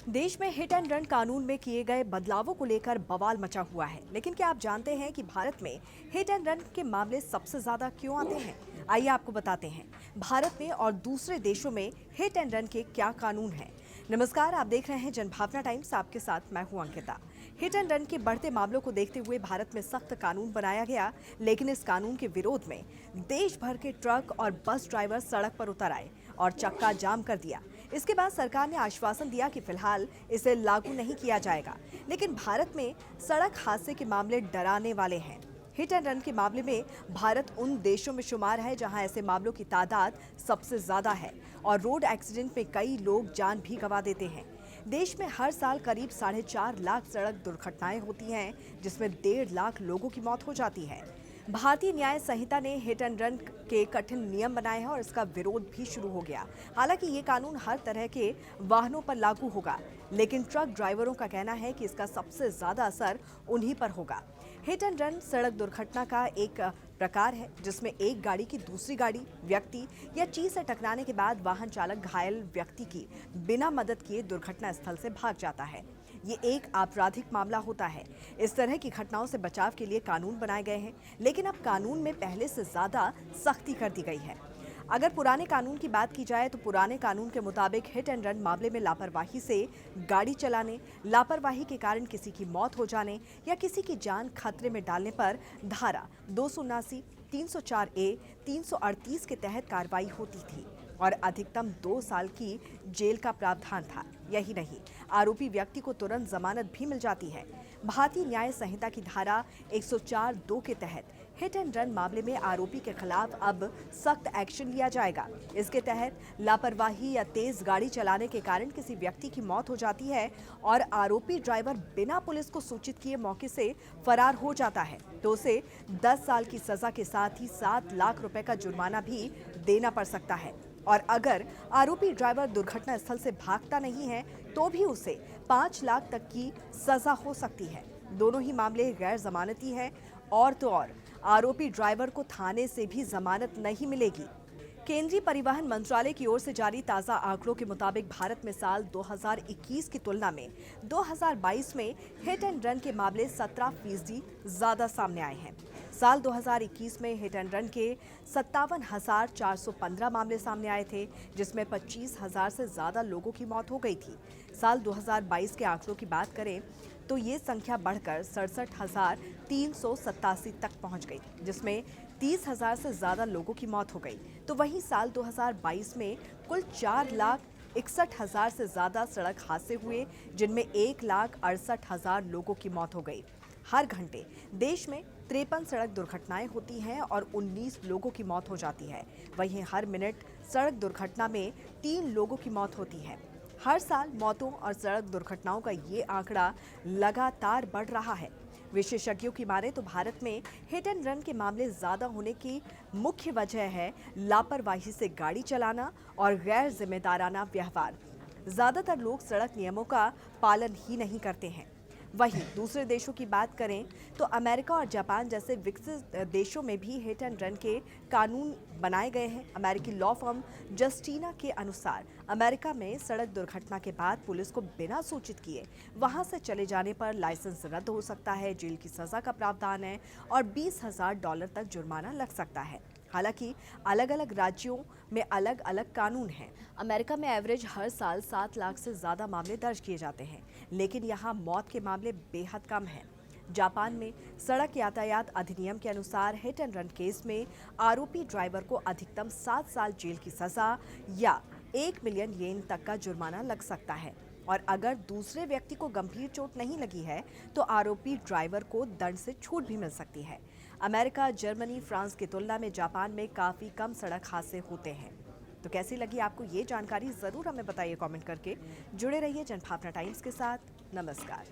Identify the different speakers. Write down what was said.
Speaker 1: देश में hit and run कानून में किए गए बदलावों को लेकर बवाल मचा हुआ है। लेकिन क्या आप जानते हैं कि भारत में हिट एंड रन के मामले सबसे ज्यादा क्यों आते हैं? आइए आपको बताते हैं भारत में और दूसरे देशों में हिट एंड रन के क्या कानून हैं। नमस्कार, आप देख रहे हैं जनभावना टाइम्स। आपके साथ मैं हूं अंकिता। हिट एंड रन के बढ़ते मामलों को देखते हुए भारत में सख्त कानून बनाया गया, लेकिन इस कानून के विरोध में देश भर के ट्रक और बस ड्राइवर सड़क पर उतर आए और चक्का जाम कर दिया। इसके बाद सरकार ने आश्वासन दिया कि फिलहाल इसे लागू नहीं किया जाएगा, लेकिन भारत में सड़क हादसे के मामले डराने वाले हैं। हिट एंड रन के मामले में भारत उन देशों में शुमार है जहां ऐसे मामलों की तादाद सबसे ज्यादा है और रोड एक्सीडेंट में कई लोग जान भी गंवा देते हैं। देश में हर साल करीब 4.5 लाख सड़क दुर्घटनाएं होती हैं, जिसमें 1.5 लाख लोगों की मौत हो जाती है। भारतीय न्याय संहिता ने हिट एंड रन के कठिन नियम बनाए हैं और इसका विरोध भी शुरू हो गया। हालांकि ये कानून हर तरह के वाहनों पर लागू होगा, लेकिन ट्रक ड्राइवरों का कहना है कि इसका सबसे ज्यादा असर उन्हीं पर होगा। हिट एंड रन सड़क दुर्घटना का एक प्रकार है जिसमें एक गाड़ी की दूसरी गाड़ी, व्यक्ति या चीज से टकराने के बाद वाहन चालक घायल व्यक्ति की बिना मदद किए दुर्घटना स्थल से भाग जाता है। ये एक आपराधिक मामला होता है। इस तरह की घटनाओं से बचाव के लिए कानून बनाए गए हैं, लेकिन अब कानून में पहले से ज्यादा सख्ती कर दी गई है। अगर पुराने कानून की बात की जाए तो पुराने कानून के मुताबिक हिट एंड रन मामले में लापरवाही से गाड़ी चलाने, लापरवाही के कारण किसी की मौत हो जाने या किसी की जान खतरे में डालने पर धारा 279, 304A, 338 के तहत कार्रवाई होती थी और अधिकतम 2 साल की जेल का प्रावधान था। यही नहीं, आरोपी व्यक्ति को तुरंत जमानत भी मिल जाती है। भारतीय न्याय संहिता की धारा 104(2) के तहत हिट एंड रन मामले में आरोपी के खिलाफ अब सख्त एक्शन लिया जाएगा। इसके तहत लापरवाही या तेज गाड़ी चलाने के कारण किसी व्यक्ति की मौत हो जाती है और आरोपी ड्राइवर बिना पुलिस को सूचित किए मौके से फरार हो जाता है तो उसे 10 साल की सजा के साथ ही 7 लाख रुपए का जुर्माना भी देना पड़ सकता है। और अगर आरोपी ड्राइवर दुर्घटना स्थल से भागता नहीं है तो भी उसे 5 लाख तक की सजा हो सकती है। दोनों ही मामले गैर जमानती हैं और तो और आरोपी ड्राइवर को थाने से भी जमानत नहीं मिलेगी। केंद्रीय परिवहन मंत्रालय की ओर से जारी ताजा आंकड़ों के मुताबिक भारत में साल 2021 की तुलना में 2022 में हिट एंड रन के मामले 17% ज्यादा सामने आए हैं। साल 2021 में हिट एंड रन के 57,415 मामले सामने आए थे, जिसमें 25,000 से ज्यादा लोगों की मौत हो गई थी। साल 2022 के आंकड़ों की बात करें तो ये संख्या बढ़कर 67,387 तक पहुंच गई, जिसमें 30,000 से ज्यादा लोगों की मौत हो गई। तो वहीं साल 2022 में कुल 4,61,000 से ज्यादा सड़क हादसे हुए, जिनमें 1,68,000 लोगों की मौत हो गई। हर घंटे देश में 53 सड़क दुर्घटनाएं होती हैं और 19 लोगों की मौत हो जाती है। वहीं हर मिनट सड़क दुर्घटना में 3 लोगों की मौत होती है। हर साल मौतों और सड़क दुर्घटनाओं का ये आंकड़ा लगातार बढ़ रहा है। विशेषज्ञों की माने तो भारत में हिट एंड रन के मामले ज्यादा होने की मुख्य वजह है लापरवाही से गाड़ी चलाना और गैर जिम्मेदाराना व्यवहार। ज्यादातर लोग सड़क नियमों का पालन ही नहीं करते हैं। वहीं दूसरे देशों की बात करें तो अमेरिका और जापान जैसे विकसित देशों में भी हिट एंड रन के कानून बनाए गए हैं। अमेरिकी लॉ फर्म जस्टिना के अनुसार अमेरिका में सड़क दुर्घटना के बाद पुलिस को बिना सूचित किए वहां से चले जाने पर लाइसेंस रद्द हो सकता है, जेल की सजा का प्रावधान है और $20,000 तक जुर्माना लग सकता है। हालांकि अलग अलग राज्यों में अलग अलग कानून हैं। अमेरिका में एवरेज हर साल 7 लाख से ज्यादा मामले दर्ज किए जाते हैं, लेकिन यहाँ मौत के मामले बेहद कम हैं। जापान में सड़क यातायात अधिनियम के अनुसार हिट एंड रन केस में आरोपी ड्राइवर को अधिकतम 7 साल जेल की सजा या 1 मिलियन येन तक का जुर्माना लग सकता है और अगर दूसरे व्यक्ति को गंभीर चोट नहीं लगी है तो आरोपी ड्राइवर को दंड से छूट भी मिल सकती है। अमेरिका, जर्मनी, फ्रांस की तुलना में जापान में काफी कम सड़क हादसे होते हैं। तो कैसी लगी आपको ये जानकारी, जरूर हमें बताइए कमेंट करके। जुड़े रहिए जनभावना टाइम्स के साथ। नमस्कार।